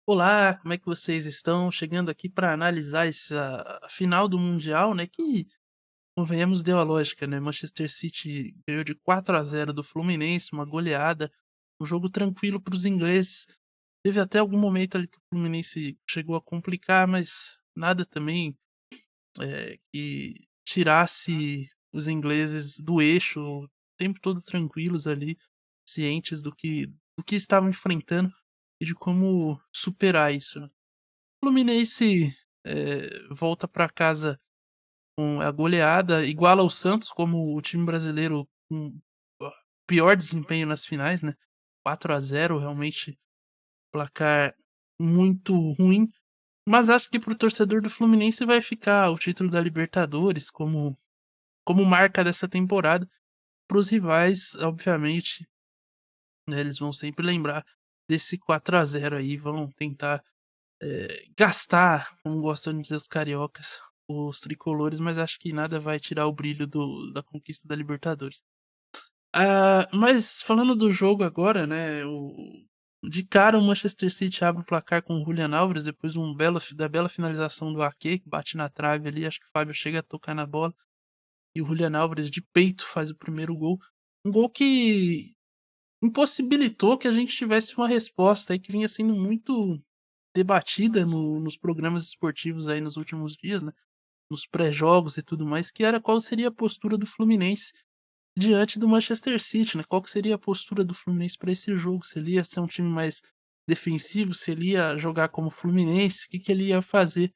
Olá, como é que vocês estão? Chegando aqui para analisar essa final do Mundial, né? Que, convenhamos, deu a lógica, né? Manchester City ganhou de 4-0 do Fluminense, uma goleada, um jogo tranquilo para os ingleses. Teve até algum momento ali que o Fluminense chegou a complicar, mas nada também que tirasse os ingleses do eixo, o tempo todo tranquilos ali, cientes do que estavam enfrentando e de como superar isso, né? O Fluminense volta para casa com a goleada, iguala o Santos como o time brasileiro com pior desempenho nas finais, né? 4-0, realmente placar muito ruim. Mas acho que pro torcedor do Fluminense vai ficar o título da Libertadores como marca dessa temporada. Para os rivais, obviamente, né, eles vão sempre lembrar desse 4-0 aí, vão tentar gastar, como gostam de dizer os cariocas, os tricolores, mas acho que nada vai tirar o brilho da conquista da Libertadores. Mas falando do jogo agora, né? De cara o Manchester City abre o placar com o Julian Alvarez depois da bela finalização do Ake, que bate na trave ali, acho que o Fábio chega a tocar na bola. E o Julian Alvarez de peito faz o primeiro gol. Um gol que impossibilitou que a gente tivesse uma resposta aí que vinha sendo muito debatida nos programas esportivos aí nos últimos dias, né? Nos pré-jogos e tudo mais, que era qual seria a postura do Fluminense diante do Manchester City, né? Qual que seria a postura do Fluminense para esse jogo? Se ele ia ser um time mais defensivo, se ele ia jogar como Fluminense, o que, que ele ia fazer?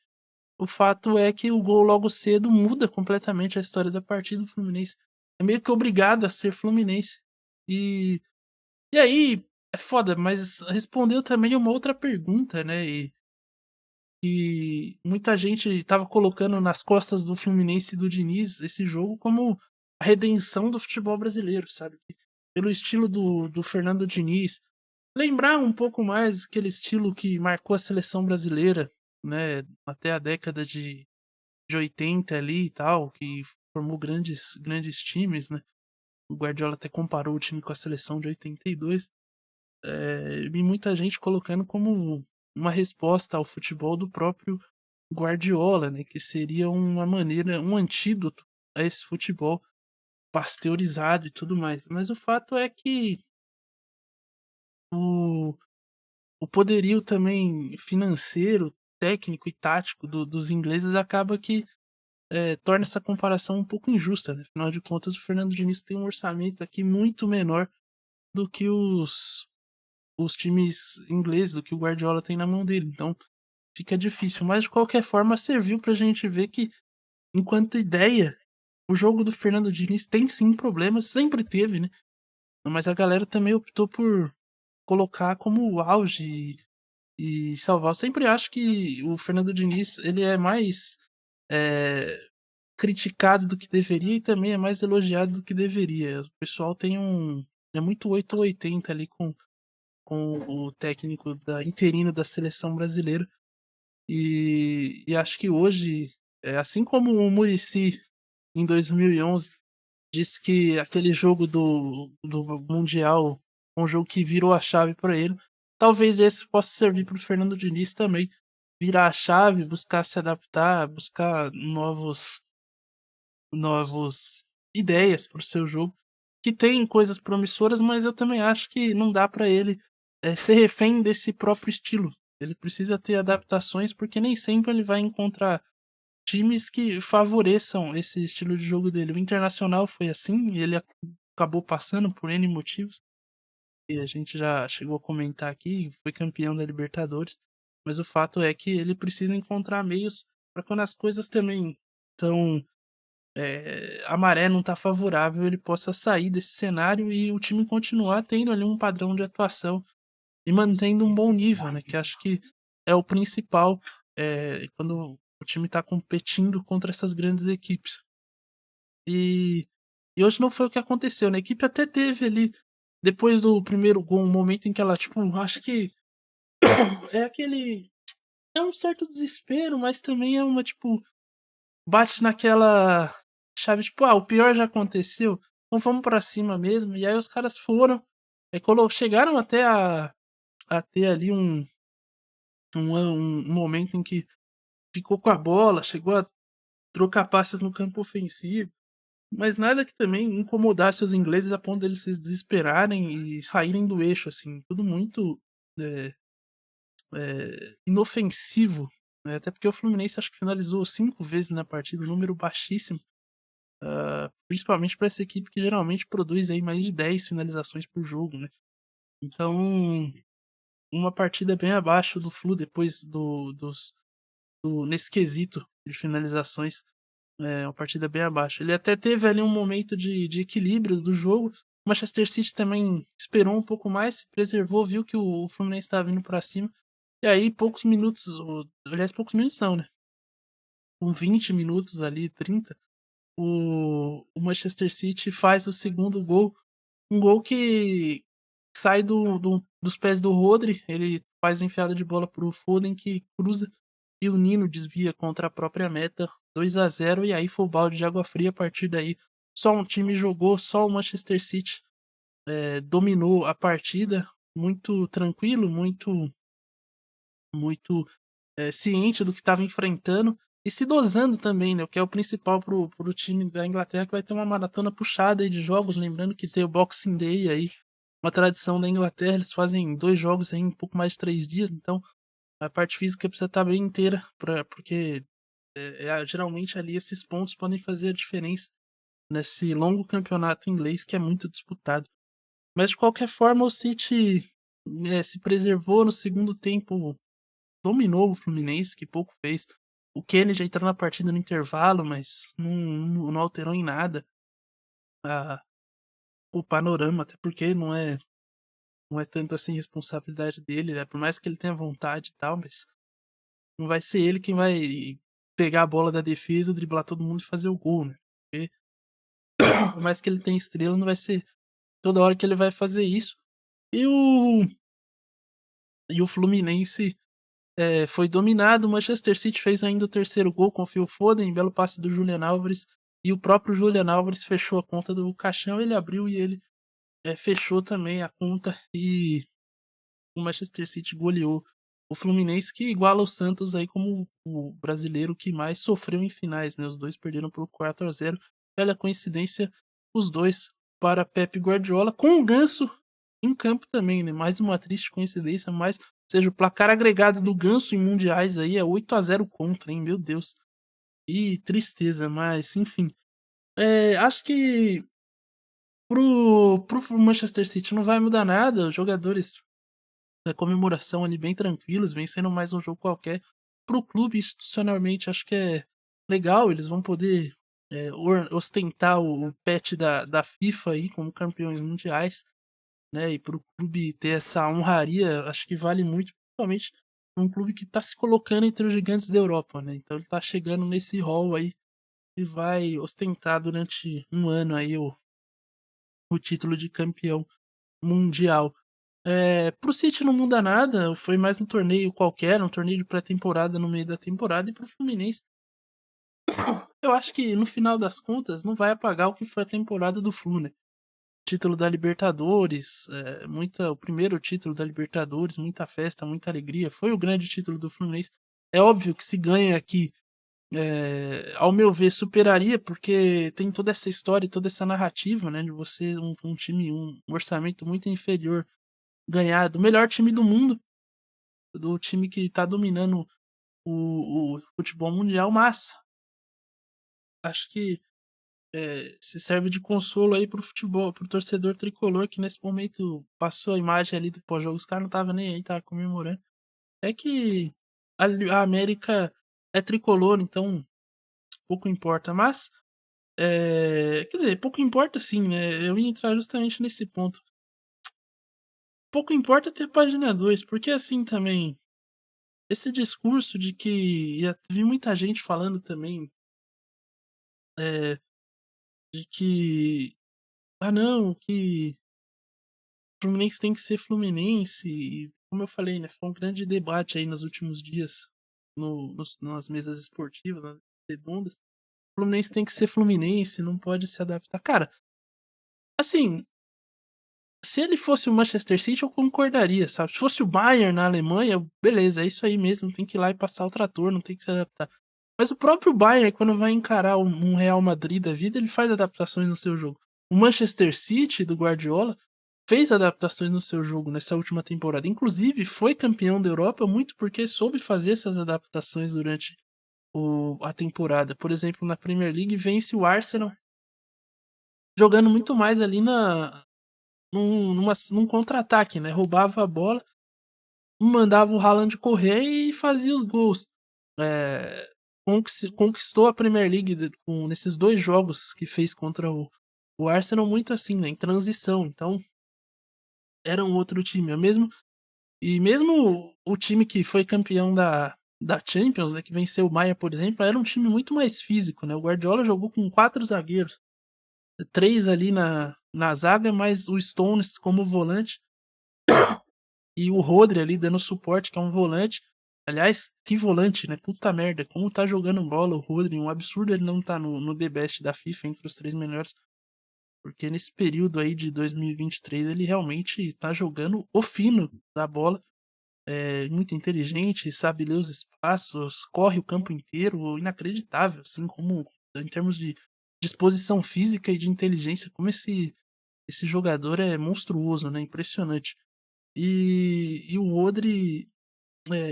O fato é que o gol logo cedo muda completamente a história da partida do Fluminense. É meio que obrigado a ser Fluminense. E, e aí, é foda, mas respondeu também uma outra pergunta, né? E muita gente estava colocando nas costas do Fluminense e do Diniz esse jogo como a redenção do futebol brasileiro, sabe? Pelo estilo do Fernando Diniz. Lembrar um pouco mais aquele estilo que marcou a seleção brasileira, né? Até a década de 80 ali e tal, que formou grandes times, né? O Guardiola até comparou o time com a seleção de 82. E muita gente colocando como uma resposta ao futebol do próprio Guardiola, né, que seria uma maneira, um antídoto a esse futebol pasteurizado e tudo mais. Mas o fato é que o, o poderio também financeiro, técnico e tático dos ingleses acaba que torna essa comparação um pouco injusta, né? Afinal de contas, o Fernando Diniz tem um orçamento aqui muito menor do que os times ingleses, do que o Guardiola tem na mão dele. Então fica difícil. Mas de qualquer forma, serviu pra gente ver que, enquanto ideia, o jogo do Fernando Diniz tem sim problemas, sempre teve, né? Mas a galera também optou por colocar como o auge e salvar. Eu sempre acho que o Fernando Diniz ele é mais é, criticado do que deveria e também é mais elogiado do que deveria. O pessoal tem um. É muito 8 ou 80 ali com o técnico interino da seleção brasileira. E acho que hoje, assim como o Muricy em 2011 disse que aquele jogo do Mundial é um jogo que virou a chave para ele. Talvez esse possa servir para o Fernando Diniz também virar a chave, buscar se adaptar, buscar novos ideias para o seu jogo, que tem coisas promissoras, mas eu também acho que não dá para ele ser refém desse próprio estilo. Ele precisa ter adaptações, porque nem sempre ele vai encontrar times que favoreçam esse estilo de jogo dele. O Internacional foi assim, e ele acabou passando por N motivos, e a gente já chegou a comentar aqui, foi campeão da Libertadores, mas o fato é que ele precisa encontrar meios para quando as coisas também estão. A maré não está favorável, ele possa sair desse cenário e o time continuar tendo ali um padrão de atuação e mantendo um bom nível, né? Que acho que é o principal quando o time está competindo contra essas grandes equipes. E, e hoje não foi o que aconteceu, né? A equipe até teve ali, depois do primeiro gol, um momento em que ela, tipo, acho que é aquele. É um certo desespero, mas também é uma, tipo, bate naquela chave, tipo, o pior já aconteceu, então vamos pra cima mesmo. E aí os caras foram, chegaram até a ter ali um momento em que ficou com a bola, chegou a trocar passes no campo ofensivo, mas nada que também incomodasse os ingleses a ponto deles se desesperarem e saírem do eixo, assim, tudo muito é, inofensivo, né? Até porque o Fluminense acho que finalizou 5 vezes na partida, um número baixíssimo, principalmente para essa equipe que geralmente produz aí mais de 10 finalizações por jogo, né? Então, uma partida bem abaixo do Flu depois nesse quesito de finalizações. É uma partida bem abaixo. Ele até teve ali um momento de equilíbrio do jogo. O Manchester City também esperou um pouco mais, se preservou, viu que o Fluminense estava vindo para cima. E aí, poucos minutos, aliás, poucos minutos não, né? Com 20 minutos ali, 30, o Manchester City faz o segundo gol. Um gol que sai dos pés do Rodri, ele faz a enfiada de bola pro Foden, que cruza e o Nino desvia contra a própria meta, 2-0, e aí foi o balde de água fria. A partir daí só um time jogou, só o Manchester City dominou a partida, muito tranquilo, muito ciente do que estava enfrentando e se dosando também, né, o que é o principal pro time da Inglaterra, que vai ter uma maratona puxada aí de jogos, lembrando que tem o Boxing Day aí, uma tradição da Inglaterra, eles fazem 2 jogos aí em um pouco mais de 3 dias, então a parte física precisa estar bem inteira, porque geralmente ali esses pontos podem fazer a diferença nesse longo campeonato inglês que é muito disputado. Mas de qualquer forma, o City se preservou no segundo tempo, dominou o Fluminense, que pouco fez. O Kenny já entrou na partida no intervalo, mas não alterou em nada o panorama, até porque não é tanto assim responsabilidade dele, né? Por mais que ele tenha vontade e tal, mas não vai ser ele quem vai pegar a bola da defesa, driblar todo mundo e fazer o gol, né? Porque, por mais que ele tenha estrela, não vai ser toda hora que ele vai fazer isso. E o Fluminense foi dominado. O Manchester City fez ainda o terceiro gol com o Phil Foden, belo passe do Julian Álvares. E o próprio Julian Álvares fechou a conta do caixão. Ele abriu e ele fechou também a conta. E o Manchester City goleou o Fluminense, que iguala o Santos aí como o brasileiro que mais sofreu em finais, né? Os dois perderam por 4-0. Olha a coincidência, os dois para Pep Guardiola, com o Ganso em campo também, né? Mais uma triste coincidência, mas, ou seja, o placar agregado do Ganso em mundiais aí é 8-0 contra, hein? Meu Deus. E tristeza, mas enfim. Acho que pro Manchester City não vai mudar nada. Os jogadores da comemoração ali bem tranquilos, vencendo mais um jogo qualquer. Pro clube, institucionalmente, acho que é legal, eles vão poder ostentar o pet da FIFA aí como campeões mundiais, né? E pro clube ter essa honraria, acho que vale muito, principalmente um clube que está se colocando entre os gigantes da Europa, né? Então ele está chegando nesse hall aí e vai ostentar durante um ano aí o título de campeão mundial. Pro City não muda nada, foi mais um torneio qualquer, um torneio de pré-temporada no meio da temporada, e pro Fluminense, eu acho que no final das contas não vai apagar o que foi a temporada do Flu, né? Título da Libertadores, o primeiro título da Libertadores, muita festa, muita alegria, foi o grande título do Fluminense. É óbvio que se ganha aqui, ao meu ver, superaria, porque tem toda essa história, toda essa narrativa, né, de você, um time, um orçamento muito inferior, ganhar do melhor time do mundo, do time que está dominando o futebol mundial, mas acho que se serve de consolo aí pro futebol, pro torcedor tricolor que nesse momento passou a imagem ali do pós-jogo, os caras não tava nem aí, tava comemorando. É que a América é tricolor, então pouco importa, mas quer dizer, pouco importa sim, né? Eu ia entrar justamente nesse ponto. Pouco importa ter página 2, porque assim também, esse discurso de que já vi muita gente falando também é, de que não, que o Fluminense tem que ser Fluminense. E, como eu falei, né, foi um grande debate aí nos últimos dias nas mesas esportivas, nas redondas. O Fluminense tem que ser Fluminense, não pode se adaptar. Cara, assim, Se ele fosse o Manchester City, eu concordaria, sabe? Se fosse o Bayern na Alemanha, beleza, é isso aí mesmo, tem que ir lá e passar o trator, não tem que se adaptar. Mas o próprio Bayern, quando vai encarar um Real Madrid da vida, ele faz adaptações no seu jogo. O Manchester City, do Guardiola, fez adaptações no seu jogo nessa última temporada. Inclusive, foi campeão da Europa muito porque soube fazer essas adaptações durante a temporada. Por exemplo, na Premier League, vence o Arsenal jogando muito mais ali num contra-ataque, né? Roubava a bola, mandava o Haaland correr e fazia os gols. É, conquistou a Premier League nesses 2 jogos que fez contra o Arsenal muito assim, né? Em transição. Então, era um outro time. Mesmo o time que foi campeão da Champions, né? Que venceu o Maia, por exemplo, era um time muito mais físico, né? O Guardiola jogou com 4 zagueiros. 3 ali na zaga, mais o Stones como volante. E o Rodri ali dando suporte, que é um volante. Aliás, que volante, né? Puta merda, como tá jogando bola o Rodri. Um absurdo ele não tá no The Best da FIFA entre os 3 melhores. Porque nesse período aí de 2023 ele realmente tá jogando o fino da bola. É muito inteligente, sabe ler os espaços, corre o campo inteiro, inacreditável, assim, como em termos de disposição física e de inteligência, como esse jogador é monstruoso, né? Impressionante. E o Rodri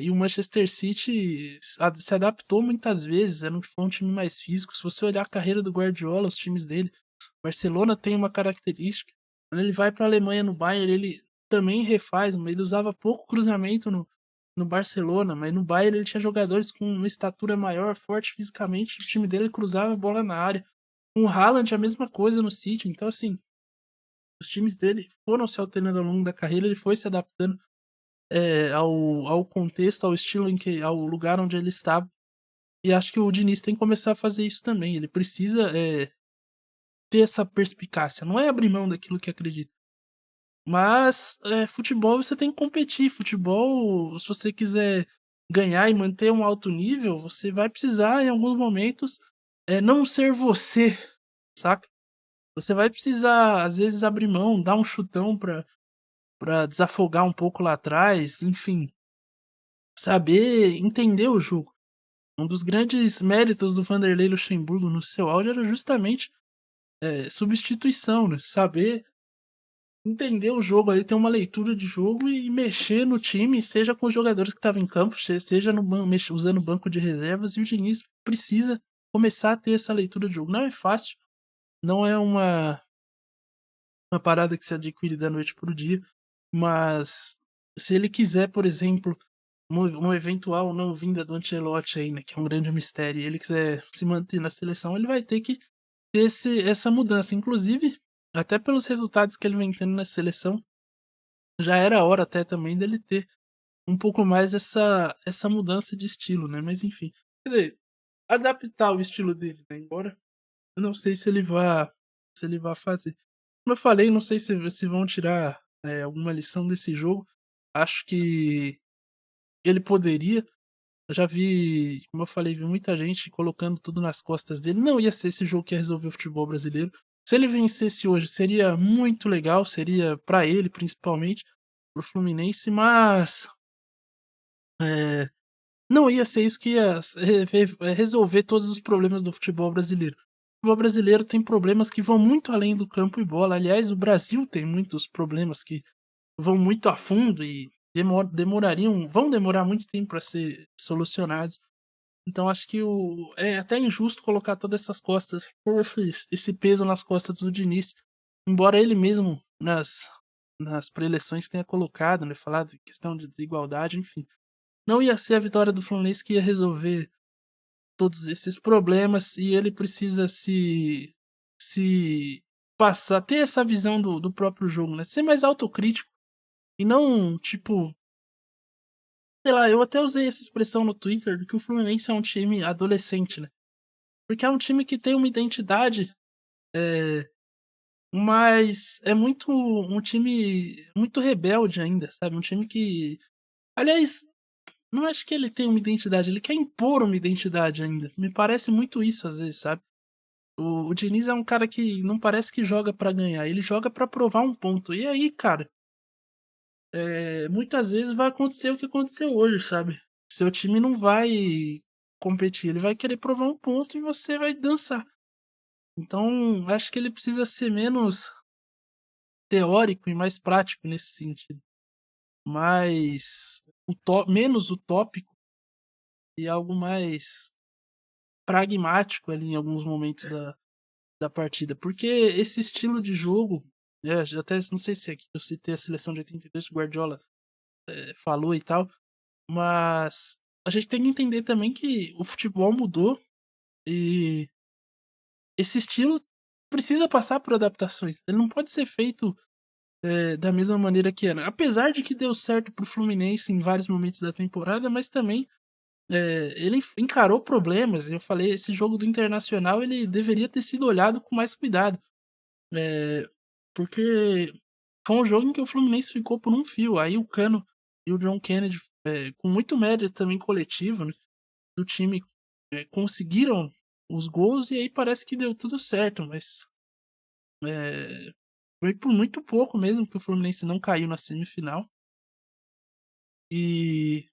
e o Manchester City se adaptou muitas vezes, foi um time mais físico. Se você olhar a carreira do Guardiola, os times dele, Barcelona tem uma característica. Quando ele vai para a Alemanha no Bayern, ele também refaz, ele usava pouco cruzamento no Barcelona, mas no Bayern ele tinha jogadores com uma estatura maior, forte fisicamente, o time dele cruzava a bola na área. Com o Haaland a mesma coisa no City, então assim, os times dele foram se alternando ao longo da carreira, ele foi se adaptando ao contexto, ao estilo ao lugar onde ele estava. E acho que o Diniz tem que começar a fazer isso também. Ele precisa ter essa perspicácia. Não é abrir mão daquilo que acredita. Mas futebol você tem que competir. Futebol, se você quiser ganhar e manter um alto nível, você vai precisar, em alguns momentos, não ser você, saca? Você vai precisar, às vezes, abrir mão, dar um chutão pra desafogar um pouco lá atrás, enfim, saber entender o jogo. Um dos grandes méritos do Vanderlei Luxemburgo no seu auge era justamente substituição, né? Saber entender o jogo ali, ter uma leitura de jogo e mexer no time, seja com os jogadores que estavam em campo, seja usando o banco de reservas. E o Diniz precisa começar a ter essa leitura de jogo. Não é fácil, não é uma parada que se adquire da noite pro dia, mas se ele quiser, por exemplo, uma eventual não vinda do Ancelotti aí, né, que é um grande mistério, e ele quiser se manter na seleção, ele vai ter que ter essa mudança. Inclusive, até pelos resultados que ele vem tendo na seleção, já era hora até também dele ter um pouco mais essa mudança de estilo, né? Mas enfim, quer dizer, adaptar o estilo dele, né? Embora eu não sei se ele vai fazer. Como eu falei, não sei se vão tirar alguma lição desse jogo. Acho que ele poderia. Eu já vi, como eu falei, vi muita gente colocando tudo nas costas dele. Não ia ser esse jogo que ia resolver o futebol brasileiro. Se ele vencesse hoje, seria muito legal, seria para ele principalmente, pro Fluminense, mas não ia ser isso que ia resolver todos os problemas do futebol brasileiro. O futebol brasileiro tem problemas que vão muito além do campo e bola. Aliás, o Brasil tem muitos problemas que vão muito a fundo e vão demorar muito tempo para ser solucionados. Então acho que é até injusto colocar todas essas costas, esse peso nas costas do Diniz, embora ele mesmo nas pré-eleições tenha colocado, né, falado de questão de desigualdade, enfim. Não ia ser a vitória do Fluminense que ia resolver todos esses problemas e ele precisa se passar, ter essa visão do próprio jogo, né? Ser mais autocrítico e não, tipo, sei lá, eu até usei essa expressão no Twitter de que o Fluminense é um time adolescente, né? Porque é um time que tem uma identidade, mas é muito um time muito rebelde ainda, sabe? Um time que, aliás, não acho que ele tem uma identidade, ele quer impor uma identidade ainda. Me parece muito isso às vezes, sabe? O Diniz é um cara que não parece que joga pra ganhar, ele joga pra provar um ponto. E aí, cara, muitas vezes vai acontecer o que aconteceu hoje, sabe? Seu time não vai competir, ele vai querer provar um ponto e você vai dançar. Então, acho que ele precisa ser menos teórico e mais prático nesse sentido. Mais menos utópico e algo mais pragmático ali em alguns momentos da partida. Porque esse estilo de jogo, até não sei se aqui eu citei a seleção de 82 que o Guardiola falou e tal, mas a gente tem que entender também que o futebol mudou e esse estilo precisa passar por adaptações. Ele não pode ser feito da mesma maneira que era. Apesar de que deu certo pro Fluminense em vários momentos da temporada, mas também ele encarou problemas. Eu falei, esse jogo do Internacional ele deveria ter sido olhado com mais cuidado. É, porque foi um jogo em que o Fluminense ficou por um fio. Aí o Cano e o John Kennedy, com muito mérito também coletivo, né, do time, conseguiram os gols e aí parece que deu tudo certo, mas foi por muito pouco mesmo que o Fluminense não caiu na semifinal. E,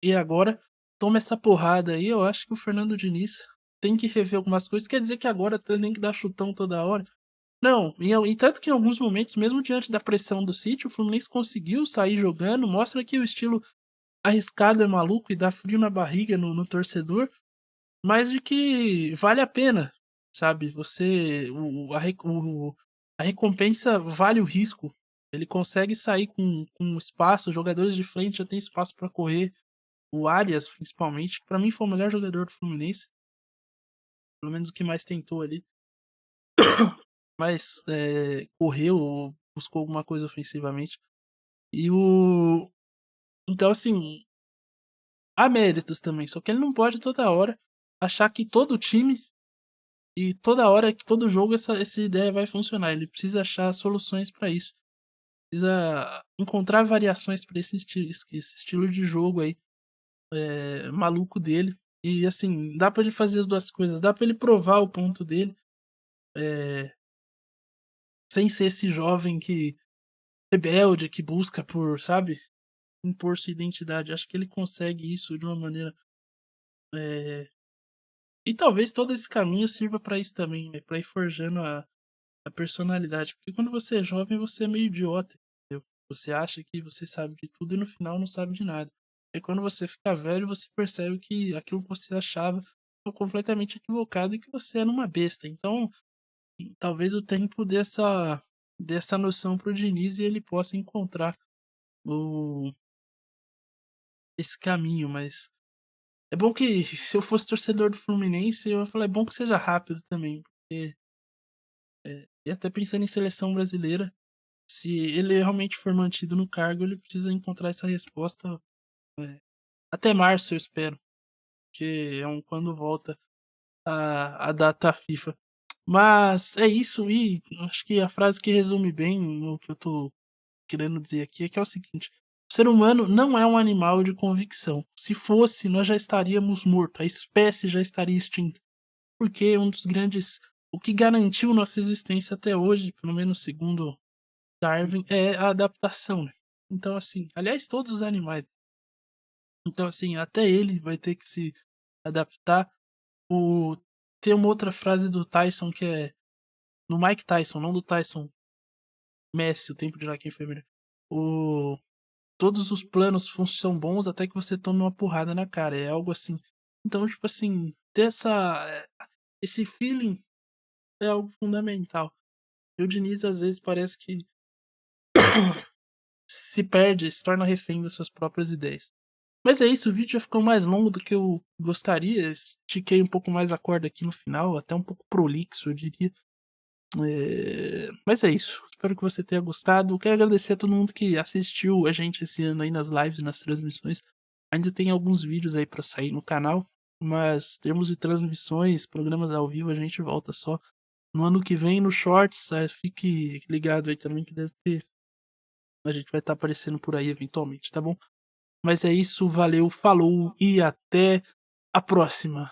e agora toma essa porrada aí. Eu acho que o Fernando Diniz tem que rever algumas coisas. Quer dizer que agora tem que dar chutão toda hora? Não, e tanto que em alguns momentos, mesmo diante da pressão do City, o Fluminense conseguiu sair jogando, mostra que o estilo arriscado é maluco e dá frio na barriga no torcedor, mas de que vale a pena, sabe? A recompensa vale o risco. Ele consegue sair com espaço, os jogadores de frente já tem espaço para correr. O Arias, principalmente, que pra mim foi o melhor jogador do Fluminense, pelo menos o que mais tentou ali. Mas correu, buscou alguma coisa ofensivamente. E o. Então, assim, há méritos também. Só que ele não pode toda hora achar que todo time e toda hora, que todo jogo, essa ideia vai funcionar. Ele precisa achar soluções para isso. Precisa encontrar variações para esse estilo de jogo aí, maluco dele. E assim, dá para ele fazer as duas coisas. Dá para ele provar o ponto dele, sem ser esse jovem que rebelde, que busca por, sabe, impor sua identidade. Acho que ele consegue isso de uma maneira. é, E talvez todo esse caminho sirva para isso também, né? Para ir forjando a personalidade. Porque quando você é jovem, você é meio idiota, entendeu? Você acha que você sabe de tudo e no final não sabe de nada. E quando você fica velho, você percebe que aquilo que você achava foi completamente equivocado e que você era uma besta. Então, talvez o tempo dessa noção pro Diniz e ele possa encontrar o, esse caminho, mas é bom que se eu fosse torcedor do Fluminense, eu ia falar, é bom que seja rápido também, porque e até pensando em seleção brasileira, se ele realmente for mantido no cargo, ele precisa encontrar essa resposta até março, eu espero, que é quando volta a data FIFA. Mas é isso, e acho que a frase que resume bem o que eu tô querendo dizer aqui é que é o seguinte: o ser humano não é um animal de convicção. Se fosse, nós já estaríamos mortos, a espécie já estaria extinta. Porque um dos grandes. O que garantiu nossa existência até hoje, pelo menos segundo Darwin, é a adaptação, né? Então, assim, aliás, todos os animais. Então, assim, até ele vai ter que se adaptar. O... Tem uma outra frase do Tyson que é. No Mike Tyson, não do Tyson Messi, o tempo de Joaquim Enfermeira. O... Todos os planos são bons até que você tome uma porrada na cara. É algo assim. Então, tipo assim, ter esse feeling é algo fundamental. E o Diniz, às vezes, parece que se perde, se torna refém das suas próprias ideias. Mas é isso, o vídeo já ficou mais longo do que eu gostaria. Estiquei um pouco mais a corda aqui no final, até um pouco prolixo, eu diria. Mas é isso. Espero que você tenha gostado. Quero agradecer a todo mundo que assistiu a gente esse ano aí nas lives, nas transmissões. Ainda tem alguns vídeos aí para sair no canal, mas em termos de transmissões, programas ao vivo, a gente volta só no ano que vem no Shorts. Fique ligado aí também que deve ter. A gente vai estar aparecendo por aí eventualmente, tá bom? Mas é isso, valeu, falou e até a próxima.